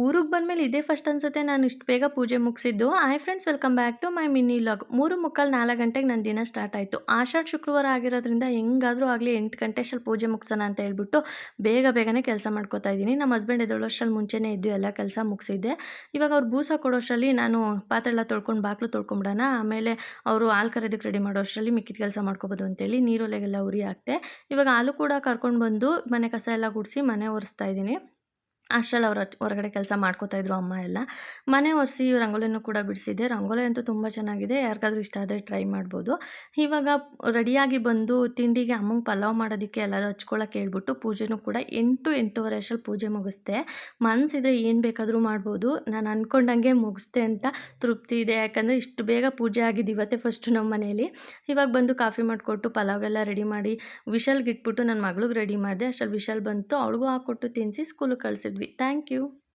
ಊರಿಗೆ ಬಂದ್ಮೇಲೆ ಇದೇ ಫಸ್ಟ್ ಅನ್ಸುತ್ತೆ ನಾನು ಇಷ್ಟು ಬೇಗ ಪೂಜೆ ಮುಗಿಸಿದ್ದು. Hi friends, welcome back to my mini vlog. 3:45 4 ಗಂಟೆಗೆ ನನ್ನ ದಿನ ಸ್ಟಾರ್ಟ್ ಆಯಿತು. ಆಷಾಢ ಶುಕ್ರವಾರ ಆಗಿರೋದ್ರಿಂದ ಹೆಂಗಾದರೂ ಆಗಲಿ 8 ಗಂಟೆ ಅಷ್ಟ್ರಲ್ಲಿ ಪೂಜೆ ಮುಗಿಸೋಣ ಅಂತ ಹೇಳ್ಬಿಟ್ಟು ಬೇಗನೆ ಕೆಲಸ ಮಾಡ್ಕೋತಾ ಇದ್ದೀನಿ. ನಮ್ಮ ಹಸ್ಬೆಂಡ್ ಎದ್ದೇಳೋಷ್ಟರಲ್ಲಿ ಮುಂಚೆನೇ ಎದ್ದು ಎಲ್ಲ ಕೆಲಸ ಮುಗಿಸಿದ್ದೆ. ಇವಾಗ ಅವ್ರು ಬೂಸ ಕೊಡೋಷ್ಟರಲ್ಲಿ ನಾನು ಪಾತ್ರೆ ಎಲ್ಲ ತೊಳ್ಕೊಂಡು ಬಾಗಿಲು ತೊಳ್ಕೊಂಬಿಡೋಣ, ಆಮೇಲೆ ಅವರು ಹಾಲು ಕರೆಯೋದಕ್ಕೆ ರೆಡಿ ಮಾಡೋಷ್ಟರಲ್ಲಿ ಮಿಕ್ಕಿದ ಕೆಲಸ ಮಾಡ್ಕೋಬೋದು ಅಂತೇಳಿ ನೀರೊಲೆಗೆಲ್ಲ ಉರಿ ಹಾಕ್ತೆ. ಇವಾಗ ಹಾಲು ಕೂಡ ಕರ್ಕೊಂಡು ಬಂದು ಮನೆ ಕಸ ಎಲ್ಲ ಗುಡಿಸಿ ಮನೆ ಒರೆಸ್ತಾ ಇದ್ದೀನಿ. ಅಷ್ಟ್ರಲ್ಲಿ ಅವ್ರು ಹೊರಗಡೆ ಕೆಲಸ ಮಾಡ್ಕೋತಾಯಿದ್ರು ಅಮ್ಮ ಎಲ್ಲ. ಮನೆ ಒರೆಸಿ ರಂಗೋಲಿನೂ ಕೂಡ ಬಿಡಿಸಿದ್ದೆ. ರಂಗೋಲಿ ಅಂತೂ ತುಂಬ ಚೆನ್ನಾಗಿದೆ, ಯಾರಿಗಾದ್ರೂ ಇಷ್ಟ ಆದರೆ ಟ್ರೈ ಮಾಡ್ಬೋದು. ಇವಾಗ ರೆಡಿಯಾಗಿ ಬಂದು ತಿಂಡಿಗೆ ಅಮ್ಮಂಗೆ ಪಲಾವ್ ಮಾಡೋದಕ್ಕೆ ಎಲ್ಲ ಹಚ್ಕೊಳಕ್ಕೆ ಹೇಳ್ಬಿಟ್ಟು ಪೂಜೆನೂ ಕೂಡ 8 8:30 ಅಷ್ಟ್ರಲ್ಲಿ ಪೂಜೆ ಮುಗಿಸ್ದೆ. ಮನಸ್ಸಿದ್ರೆ ಏನು ಬೇಕಾದರೂ ಮಾಡ್ಬೋದು, ನಾನು ಅಂದ್ಕೊಂಡಂಗೆ ಮುಗಿಸ್ದೆ ಅಂತ ತೃಪ್ತಿ ಇದೆ. ಯಾಕಂದರೆ ಇಷ್ಟು ಬೇಗ ಪೂಜೆ ಆಗಿದ್ದು ಇವತ್ತೇ ಫಸ್ಟು ನಮ್ಮ ಮನೇಲಿ. ಇವಾಗ ಬಂದು ಕಾಫಿ ಮಾಡಿಕೊಟ್ಟು ಪಲಾವೆಲ್ಲ ರೆಡಿ ಮಾಡಿ ವಿಶಲ್ಗೆ ಇಟ್ಬಿಟ್ಟು ನನ್ನ ಮಗಳಿಗೆ ರೆಡಿ ಮಾಡಿದೆ. ಅಷ್ಟ್ರಲ್ಲಿ ವಿಶಲ್ ಬಂತು, ಅವಳಿಗೂ ಹಾಕ್ಕೊಟ್ಟು ತಿನ್ನಿಸಿ ಸ್ಕೂಲಿಗೆ ಕಳಿಸಿದ್ವಿ. Thank you.